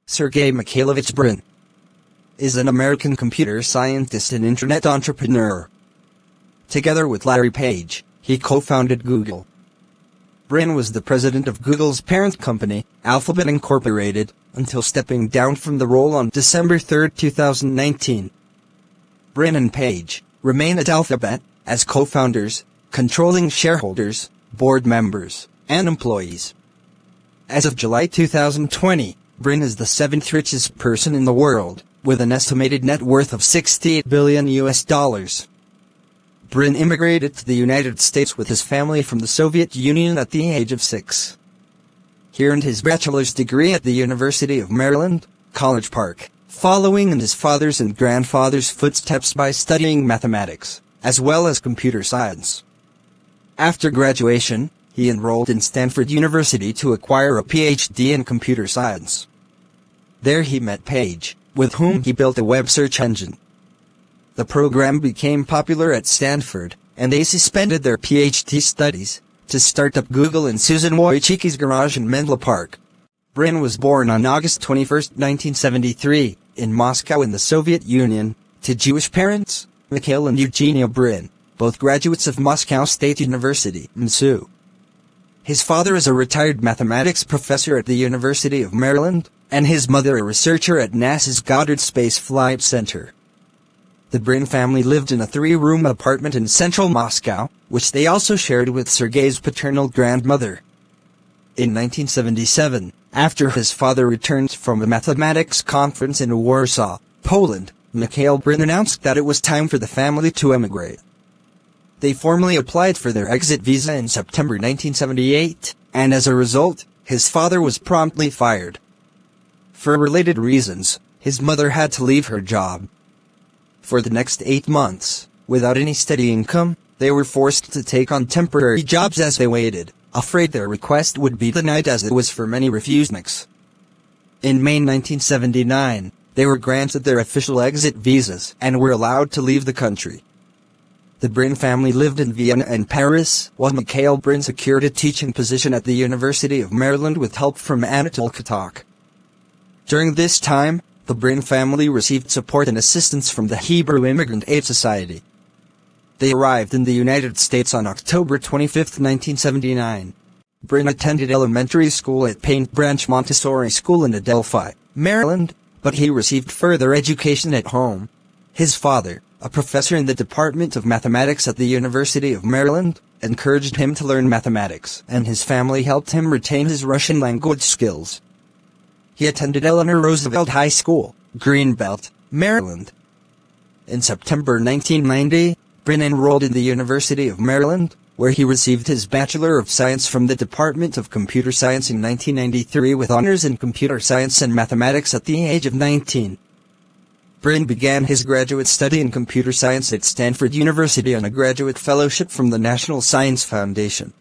Sergey Mikhailovich Brin is an American computer scientist and internet entrepreneur. Together with Larry Page, he co-founded Google. Brin was the president of Google's parent company, Alphabet Incorporated, until stepping down from the role on December 3, 2019. Brin and Page remain at Alphabet as co-founders, controlling shareholders, board members, and employees. As of July 2020, Brin is the seventh richest person in the world, with an estimated net worth of $68 billion. Brin immigrated to the United States with his family from the Soviet Union at the age of 6. He earned his bachelor's degree at the University of Maryland, College Park, following in his father's and grandfather's footsteps by studying mathematics, as well as computer science. After graduation, he enrolled in Stanford University to acquire a PhD in computer science. There he met Page, with whom he built a web search engine. The program became popular at Stanford, and they suspended their PhD studies to start up Google in Susan Wojcicki's garage in Menlo Park. Brin was born on August 21, 1973, in Moscow in the Soviet Union, to Jewish parents, Mikhail and Eugenia Brin, both graduates of Moscow State University, MSU. His father is a retired mathematics professor at the University of Maryland, and his mother a researcher at NASA's Goddard Space Flight Center. The Brin family lived in a 3-room apartment in central Moscow, which they also shared with Sergey's paternal grandmother. In 1977, after his father returned from a mathematics conference in Warsaw, Poland, Mikhail Brin announced that it was time for the family to emigrate. They formally applied for their exit visa in September 1978, and as a result, his father was promptly fired. For related reasons, his mother had to leave her job. For the next 8 months, without any steady income, they were forced to take on temporary jobs as they waited, afraid their request would be denied as it was for many refuseniks. In May 1979, they were granted their official exit visas and were allowed to leave the country. The Brin family lived in Vienna and Paris, while Mikhail Brin secured a teaching position at the University of Maryland with help from Anatol Katok. During this time, the Brin family received support and assistance from the Hebrew Immigrant Aid Society. They arrived in the United States on October 25, 1979. Brin attended elementary school at Paint Branch Montessori School in Adelphi, Maryland, but he received further education at home. His father, a professor in the Department of Mathematics at the University of Maryland, encouraged him to learn mathematics, and his family helped him retain his Russian language skills. He attended Eleanor Roosevelt High School, Greenbelt, Maryland. In September 1990, Brin enrolled in the University of Maryland, where he received his Bachelor of Science from the Department of Computer Science in 1993 with honors in computer science and mathematics at the age of 19. Brin began his graduate study in computer science at Stanford University on a graduate fellowship from the National Science Foundation.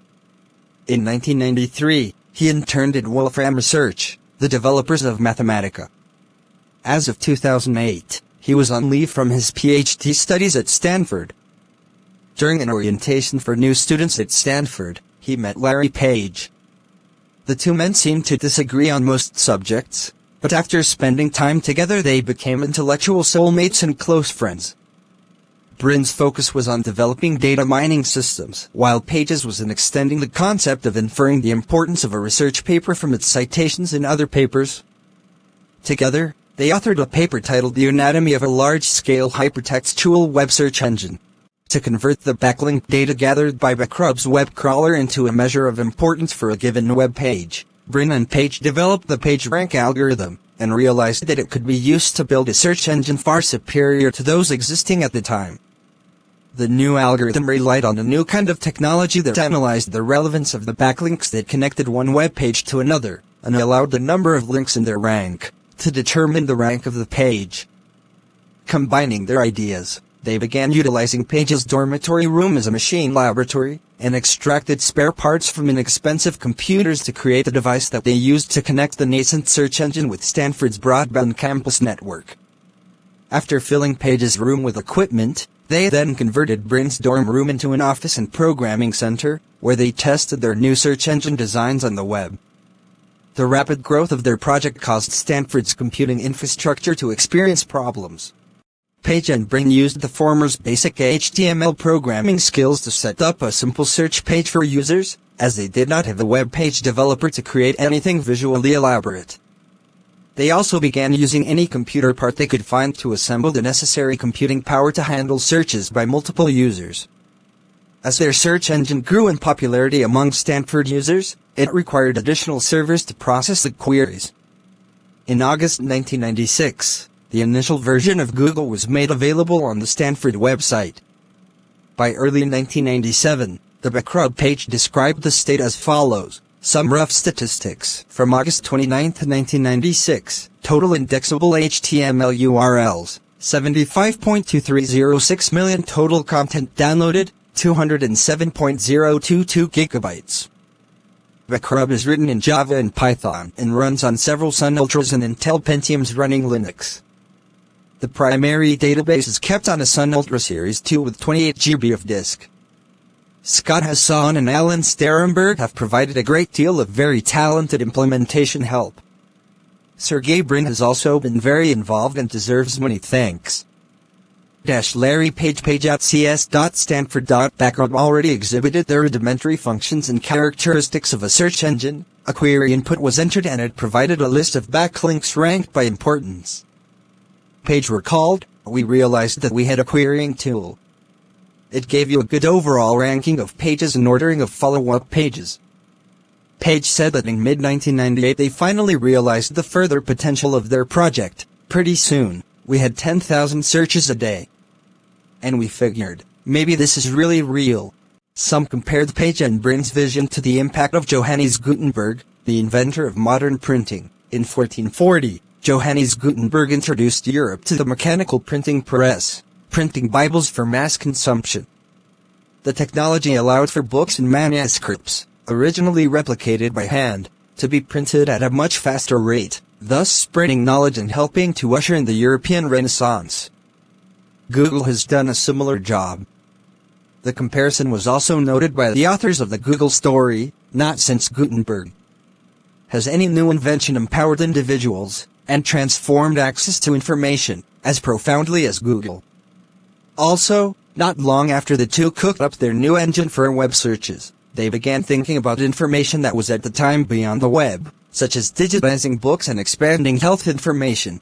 In 1993, he interned at Wolfram Research, the developers of Mathematica. As of 2008, he was on leave from his PhD studies at Stanford. During an orientation for new students at Stanford, he met Larry Page. The two men seemed to disagree on most subjects, but after spending time together they became intellectual soulmates and close friends. Brin's focus was on developing data mining systems, while Page's was in extending the concept of inferring the importance of a research paper from its citations in other papers. Together, they authored a paper titled The Anatomy of a Large-Scale Hypertextual Web Search Engine, to convert the backlink data gathered by Backrub's web crawler into a measure of importance for a given web page. Brin and Page developed the PageRank algorithm, and realized that it could be used to build a search engine far superior to those existing at the time. The new algorithm relied on a new kind of technology that analyzed the relevance of the backlinks that connected one web page to another, and allowed the number of links in their rank to determine the rank of the page. Combining their ideas, they began utilizing Page's dormitory room as a machine laboratory, and extracted spare parts from inexpensive computers to create a device that they used to connect the nascent search engine with Stanford's broadband campus network. After filling Page's room with equipment, they then converted Brin's dorm room into an office and programming center, where they tested their new search engine designs on the web. The rapid growth of their project caused Stanford's computing infrastructure to experience problems. Page and Brin used the former's basic HTML programming skills to set up a simple search page for users, as they did not have a web page developer to create anything visually elaborate. They also began using any computer part they could find to assemble the necessary computing power to handle searches by multiple users. As their search engine grew in popularity among Stanford users, it required additional servers to process the queries. In August 1996, the initial version of Google was made available on the Stanford website. By early 1997, the Backrub page described the state as follows. Some rough statistics. From August 29, 1996, total indexable HTML URLs, 75.2306 million. Total content downloaded, 207.022 gigabytes. Backrub is written in Java and Python and runs on several Sun Ultras and Intel Pentiums running Linux. The primary database is kept on a Sun Ultra Series 2 with 28 GB of disk. Scott Hassan and Alan Sterenberg have provided a great deal of very talented implementation help. Sergey Brin has also been very involved and deserves many thanks. Larry Page at cs.stanford.backrub already exhibited the rudimentary functions and characteristics of a search engine. A query input was entered and it provided a list of backlinks ranked by importance. Page recalled, we realized that we had a querying tool. It gave you a good overall ranking of pages and ordering of follow-up pages. Page said that in mid-1998 they finally realized the further potential of their project. Pretty soon, we had 10,000 searches a day. And we figured, maybe this is really real. Some compared Page and Brin's vision to the impact of Johannes Gutenberg, the inventor of modern printing. In 1440, Johannes Gutenberg introduced Europe to the mechanical printing press, printing Bibles for mass consumption. The technology allowed for books and manuscripts, originally replicated by hand, to be printed at a much faster rate, thus spreading knowledge and helping to usher in the European Renaissance. Google has done a similar job. The comparison was also noted by the authors of the Google story. Not since Gutenberg has any new invention empowered individuals and transformed access to information as profoundly as Google. Also, not long after the two cooked up their new engine for web searches, they began thinking about information that was at the time beyond the web, such as digitizing books and expanding health information.